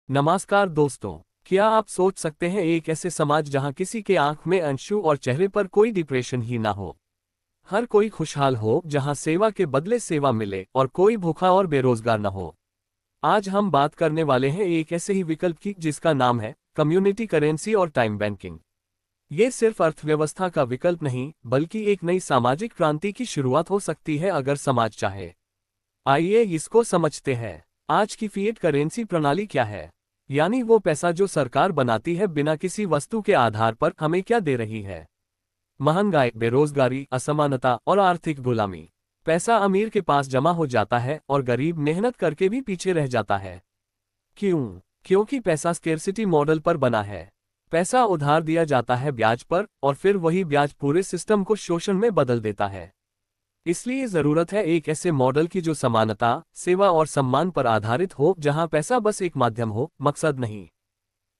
नमस्कार दोस्तों। क्या आप सोच सकते हैं एक ऐसे समाज जहां किसी के आंख में अंशु और चेहरे पर कोई डिप्रेशन ही ना हो, हर कोई खुशहाल हो, जहां सेवा के बदले सेवा मिले और कोई भूखा और बेरोजगार न हो। आज हम बात करने वाले हैं एक ऐसे ही विकल्प की जिसका नाम है कम्युनिटी करेंसी और टाइम बैंकिंग। ये सिर्फ अर्थव्यवस्था का विकल्प नहीं बल्कि एक नई सामाजिक क्रांति की शुरुआत हो सकती है अगर समाज चाहे। आइए इसको समझते हैं। आज की फिएट करेंसी प्रणाली क्या है, यानी वो पैसा जो सरकार बनाती है बिना किसी वस्तु के आधार पर हमें क्या दे रही है। महंगाई, बेरोजगारी, असमानता और आर्थिक गुलामी। पैसा अमीर के पास जमा हो जाता है और गरीब मेहनत करके भी पीछे रह जाता है। क्यों? क्योंकि पैसा स्केर्सिटी मॉडल पर बना है। पैसा उधार दिया जाता है ब्याज पर और फिर वही ब्याज पूरे सिस्टम को शोषण में बदल देता है। इसलिए जरूरत है एक ऐसे मॉडल की जो समानता, सेवा और सम्मान पर आधारित हो, जहां पैसा बस एक माध्यम हो, मकसद नहीं।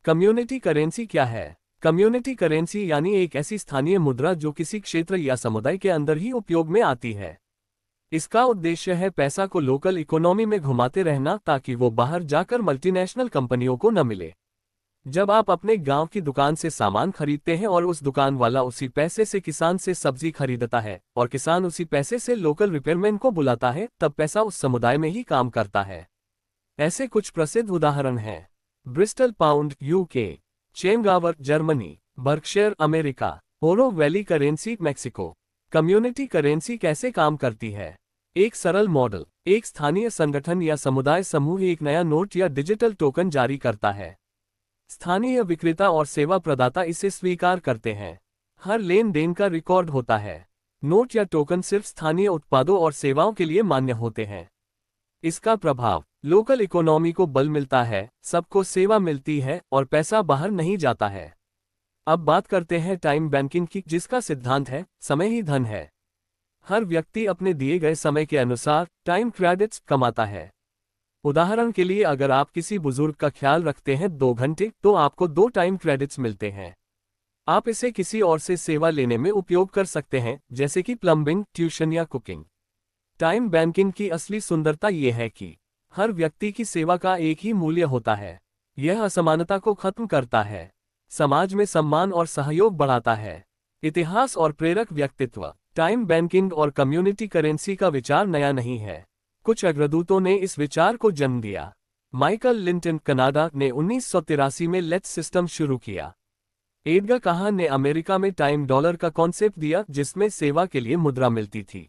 कम्युनिटी करेंसी क्या है? कम्युनिटी करेंसी यानी एक ऐसी स्थानीय मुद्रा जो किसी क्षेत्र या समुदाय के अंदर ही उपयोग में आती है। इसका उद्देश्य है पैसा को लोकल इकोनॉमी में घुमाते रहना ताकि वो बाहर जाकर मल्टीनेशनल कंपनियों को न मिले। जब आप अपने गांव की दुकान से सामान खरीदते हैं और उस दुकान वाला उसी पैसे से किसान से सब्जी खरीदता है और किसान उसी पैसे से लोकल रिपेयरमैन को बुलाता है, तब पैसा उस समुदाय में ही काम करता है। ऐसे कुछ प्रसिद्ध उदाहरण हैं। Bristol pound UK, Chiemgauer Germany, Berkshire America, Oro Valley currency Mexico. Community currency कैसे काम करती है? एक सरल मॉडल। एक स्थानीय संगठन या समुदाय समूह एक नया नोट या डिजिटल टोकन जारी करता है। स्थानीय विक्रेता और सेवा प्रदाता इसे स्वीकार करते हैं। हर लेन देन का रिकॉर्ड होता है। नोट या टोकन सिर्फ स्थानीय उत्पादों और सेवाओं के लिए मान्य होते हैं। इसका प्रभाव, लोकल इकोनॉमी को बल मिलता है, सबको सेवा मिलती है और पैसा बाहर नहीं जाता है। अब बात करते हैं टाइम बैंकिंग की, जिसका सिद्धांत है समय ही धन है। हर व्यक्ति अपने दिए गए समय के अनुसार टाइम क्रेडिट्स कमाता है। उदाहरण के लिए, अगर आप किसी बुजुर्ग का ख्याल रखते हैं 2 घंटे, तो आपको 2 टाइम क्रेडिट्स मिलते हैं। आप इसे किसी और से सेवा लेने में उपयोग कर सकते हैं, जैसे कि प्लम्बिंग, ट्यूशन या कुकिंग। टाइम बैंकिंग की असली सुंदरता यह है कि हर व्यक्ति की सेवा का एक ही मूल्य होता है। यह असमानता को खत्म करता है, समाज में सम्मान और सहयोग बढ़ाता है। इतिहास और प्रेरक व्यक्तित्व। टाइम बैंकिंग और कम्युनिटी करेंसी का विचार नया नहीं है। कुछ अग्रदूतों ने इस विचार को जन्म दिया। माइकल लिंटन कनाडा ने 1983 में लेट्स सिस्टम शुरू किया। एडगर कहान ने अमेरिका में टाइम डॉलर का कॉन्सेप्ट दिया, जिसमें सेवा के लिए मुद्रा मिलती थी।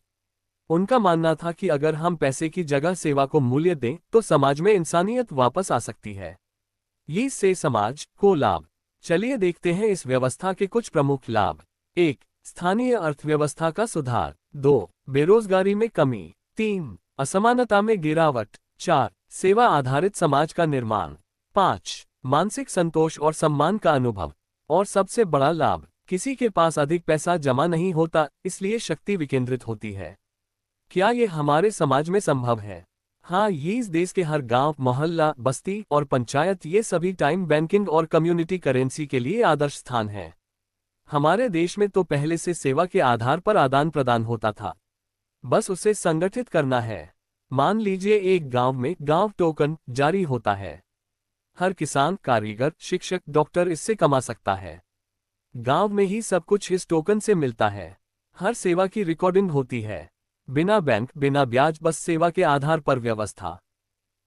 उनका मानना था कि अगर हम पैसे की जगह सेवा को मूल्य दें तो समाज में इंसानियत वापस आ सकती है। ये से समाज को लाभ। चलिए देखते हैं इस व्यवस्था के कुछ प्रमुख लाभ। 1. स्थानीय अर्थव्यवस्था का सुधार। 2. बेरोजगारी में कमी। 3. असमानता में गिरावट। 4. सेवा आधारित समाज का निर्माण। 5. मानसिक संतोष और सम्मान का अनुभव। और सबसे बड़ा लाभ, किसी के पास अधिक पैसा जमा नहीं होता, इसलिए शक्ति विकेंद्रित होती है। क्या ये हमारे समाज में संभव है? हाँ, ये इस देश के हर गांव, मोहल्ला, बस्ती और पंचायत, ये सभी टाइम बैंकिंग और कम्युनिटी करेंसी के लिए आदर्श स्थान है। हमारे देश में तो पहले से सेवा के आधार पर आदान प्रदान होता था, बस उसे संगठित करना है। मान लीजिए एक गांव में गांव टोकन जारी होता है। हर किसान, कारीगर, शिक्षक, डॉक्टर इससे कमा सकता है। गांव में ही सब कुछ इस टोकन से मिलता है। हर सेवा की रिकॉर्डिंग होती है, बिना बैंक, बिना ब्याज, बस सेवा के आधार पर व्यवस्था।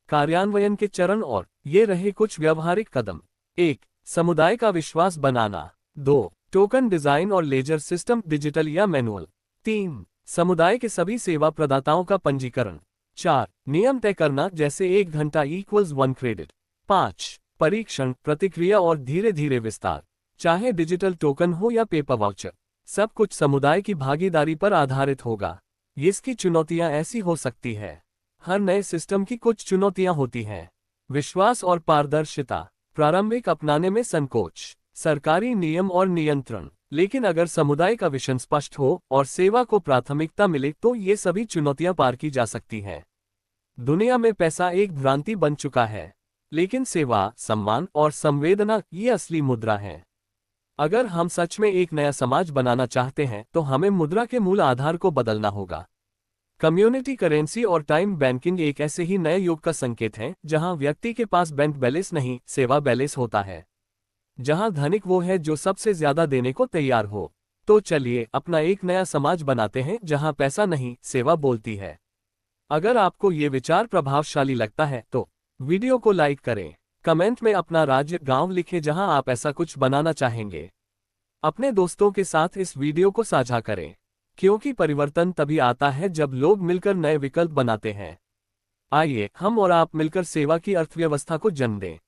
कार्यान्वयन के चरण और ये रहे कुछ व्यवहारिक कदम। 1. समुदाय का विश्वास बनाना। 2. टोकन डिजाइन और लेजर सिस्टम, डिजिटल या मैनुअल। 3. समुदाय के सभी सेवा प्रदाताओं का पंजीकरण। 4. नियम तय करना, जैसे 1 घंटा इक्वल्स 1 क्रेडिट। 5. परीक्षण, प्रतिक्रिया और धीरे धीरे विस्तार, चाहे डिजिटल टोकन हो या पेपर वाउचर, सब कुछ समुदाय की भागीदारी पर आधारित होगा। इसकी चुनौतियां ऐसी हो सकती है। हर नए सिस्टम की कुछ चुनौतियां होती हैं। विश्वास और पारदर्शिता, प्रारंभिक अपनाने में संकोच, सरकारी नियम और नियंत्रण। लेकिन अगर समुदाय का विजन स्पष्ट हो और सेवा को प्राथमिकता मिले तो ये सभी चुनौतियां पार की जा सकती हैं। दुनिया में पैसा एक भ्रांति बन चुका है, लेकिन सेवा, सम्मान और संवेदना ये असली मुद्रा हैं। अगर हम सच में एक नया समाज बनाना चाहते हैं तो हमें मुद्रा के मूल आधार को बदलना होगा। कम्युनिटी करेंसी और टाइम बैंकिंग एक ऐसे ही नए युग का संकेत है जहां व्यक्ति के पास बैंक बैलेंस नहीं, सेवा बैलेंस होता है। जहां धनिक वो है जो सबसे ज्यादा देने को तैयार हो। तो चलिए अपना एक नया समाज बनाते हैं जहां पैसा नहीं, सेवा बोलती है। अगर आपको ये विचार प्रभावशाली लगता है तो वीडियो को लाइक करें। कमेंट में अपना राज्य, गांव लिखें जहां आप ऐसा कुछ बनाना चाहेंगे। अपने दोस्तों के साथ इस वीडियो को साझा करें, क्योंकि परिवर्तन तभी आता है जब लोग मिलकर नए विकल्प बनाते हैं। आइए हम और आप मिलकर सेवा की अर्थव्यवस्था को जन्म दें।